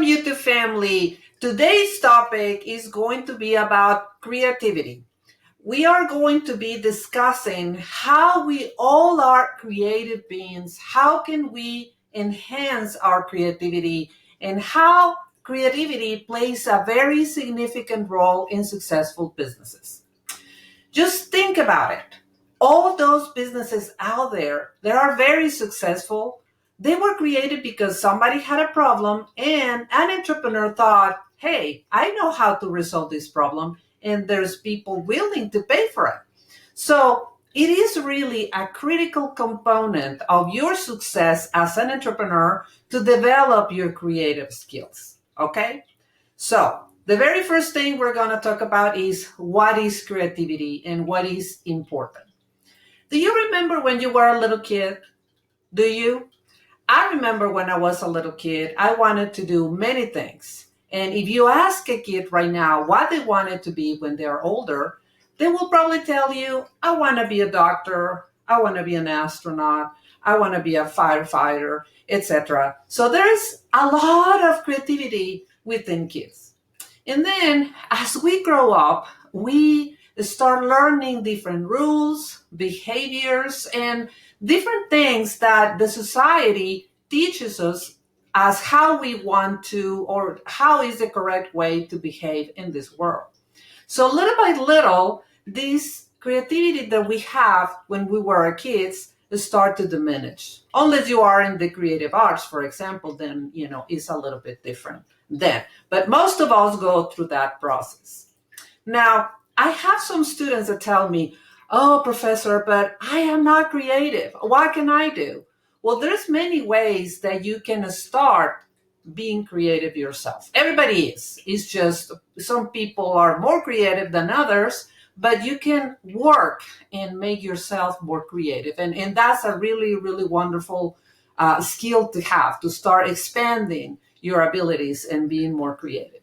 YouTube family. Today's topic is going to be about creativity. We are going to be discussing how we all are creative beings. How can we enhance our creativity and how creativity plays a very significant role in successful businesses. Just think about it. All those businesses out there that are very successful, they were created because somebody had a problem and an entrepreneur thought, hey, I know how to resolve this problem, and there's people willing to pay for it. So it is really a critical component of your success as an entrepreneur to develop your creative skills. Okay? So the very first thing we're going to talk about is what is creativity and what is important. Do you remember when you were a little kid? Do you? I remember when I was a little kid, I wanted to do many things. And if you ask a kid right now what they wanted to be when they're older, they will probably tell you, I want to be a doctor, I want to be an astronaut, I want to be a firefighter, etc. So there's a lot of creativity within kids. And then as we grow up, we start learning different rules, behaviors, and different things that the society teaches us as how we want to, or how is the correct way to behave in this world. So little by little, this creativity that we have when we were kids start to diminish. Unless you are in the creative arts, for example, then, it's a little bit different then. But most of us go through that process. Now, I have some students that tell me, oh, professor, but I am not creative. What can I do? Well, there's many ways that you can start being creative yourself. Everybody is. It's just some people are more creative than others, but you can work and make yourself more creative. And that's a really, really wonderful skill to have, to start expanding your abilities and being more creative.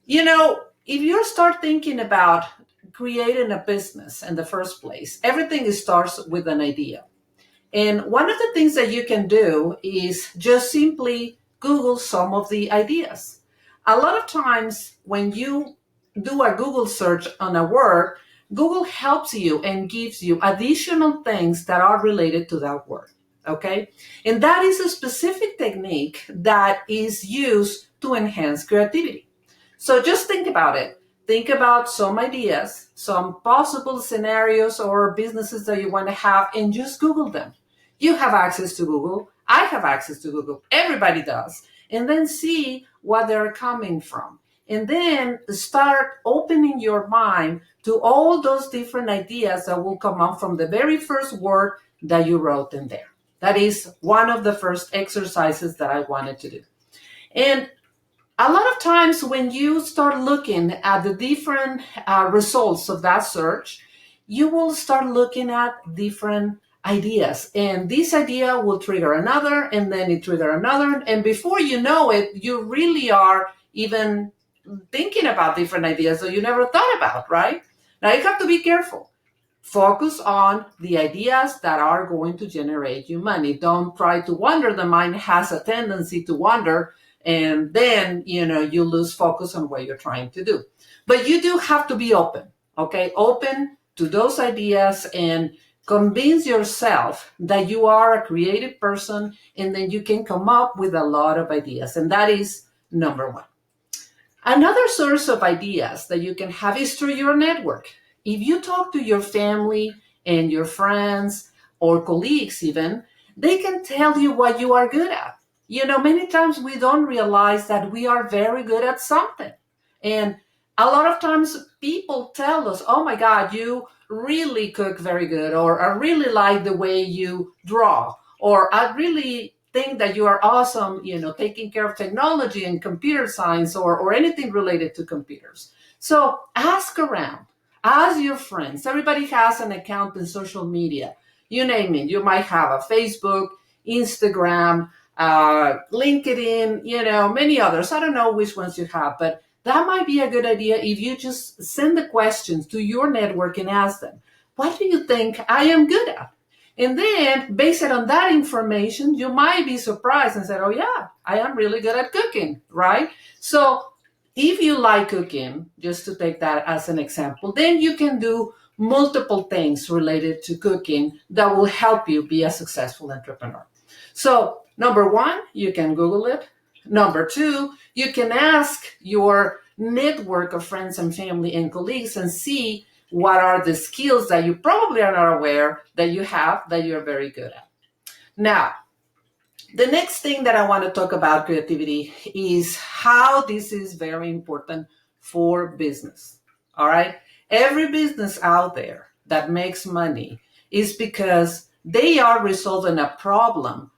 If you start thinking about creating a business in the first place, everything starts with an idea. And one of the things that you can do is just simply Google some of the ideas. A lot of times when you do a Google search on a word, Google helps you and gives you additional things that are related to that word. Okay? And that is a specific technique that is used to enhance creativity. So just think about it. Think about some ideas, some possible scenarios or businesses that you want to have, and just Google them. You have access to Google. I have access to Google. Everybody does. And then see what they're coming from. And then start opening your mind to all those different ideas that will come up from the very first word that you wrote in there. That is one of the first exercises that I wanted to do. And a lot of times when you start looking at the different results of that search, you will start looking at different ideas. And this idea will trigger another, and then it trigger another. And before you know it, you really are even thinking about different ideas that you never thought about, right? Now you have to be careful. Focus on the ideas that are going to generate you money. Don't try to wander. The mind has a tendency to wander, and then, you lose focus on what you're trying to do. But you do have to be open, okay? Open to those ideas and convince yourself that you are a creative person, and then you can come up with a lot of ideas. And that is number one. Another source of ideas that you can have is through your network. If you talk to your family and your friends or colleagues even, they can tell you what you are good at. Many times we don't realize that we are very good at something. And a lot of times people tell us, oh my God, you really cook very good, or I really like the way you draw, or I really think that you are awesome, taking care of technology and computer science or anything related to computers. So ask around, ask your friends. Everybody has an account in social media. You name it. You might have a Facebook, Instagram, LinkedIn, many others. I don't know which ones you have, but that might be a good idea if you just send the questions to your network and ask them, what do you think I am good at? And then based on that information, you might be surprised and say, oh yeah, I am really good at cooking, right? So if you like cooking, just to take that as an example, then you can do multiple things related to cooking that will help you be a successful entrepreneur. So number one, you can Google it. Number two, you can ask your network of friends and family and colleagues and see what are the skills that you probably are not aware that you have that you're very good at. Now, the next thing that I want to talk about creativity is how this is very important for business. All right. Every business out there that makes money is because they are resolving a problem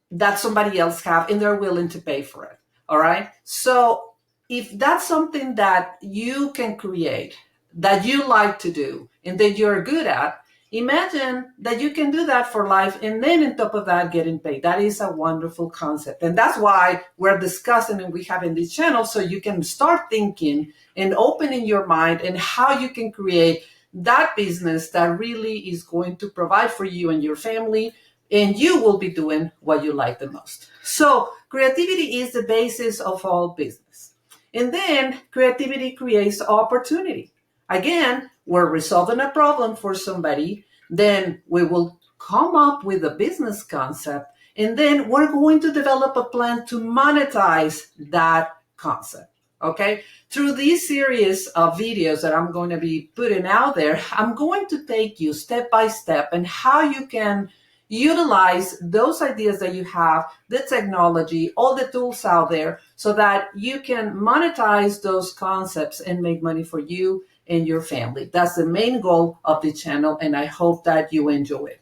that somebody else have and they're willing to pay for it. All right. So if that's something that you can create, that you like to do, and that you're good at, imagine that you can do that for life and then on top of that getting paid. That is a wonderful concept. And that's why we're discussing and we have in this channel so you can start thinking and opening your mind and how you can create that business that really is going to provide for you and your family, and you will be doing what you like the most. So creativity is the basis of all business. And then creativity creates opportunity. Again, we're resolving a problem for somebody, then we will come up with a business concept, and then we're going to develop a plan to monetize that concept. Okay, through this series of videos that I'm going to be putting out there, I'm going to take you step by step and how you can utilize those ideas that you have, the technology, all the tools out there, so that you can monetize those concepts and make money for you and your family. That's the main goal of the channel, and I hope that you enjoy it.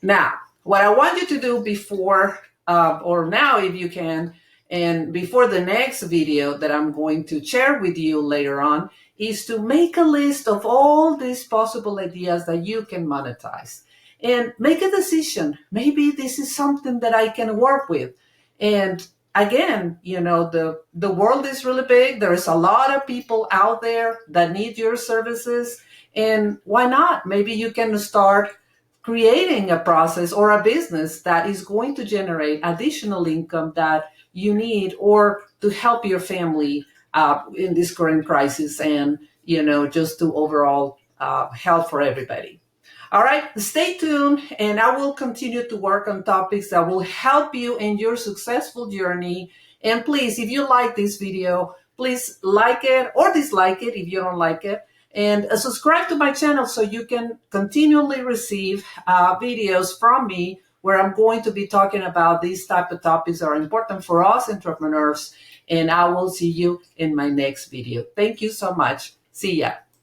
Now, what I want you to do before, or now if you can, and before the next video that I'm going to share with you later on, is to make a list of all these possible ideas that you can monetize. And make a decision. Maybe this is something that I can work with. And again, you know, the world is really big. There's a lot of people out there that need your services. And why not? Maybe you can start creating a process or a business that is going to generate additional income that you need, or to help your family in this current crisis, and, you know, just to overall help for everybody. All right, stay tuned, and I will continue to work on topics that will help you in your successful journey. And please, if you like this video, please like it or dislike it if you don't like it. And subscribe to my channel so you can continually receive videos from me where I'm going to be talking about these type of topics that are important for us entrepreneurs. And I will see you in my next video. Thank you so much. See ya.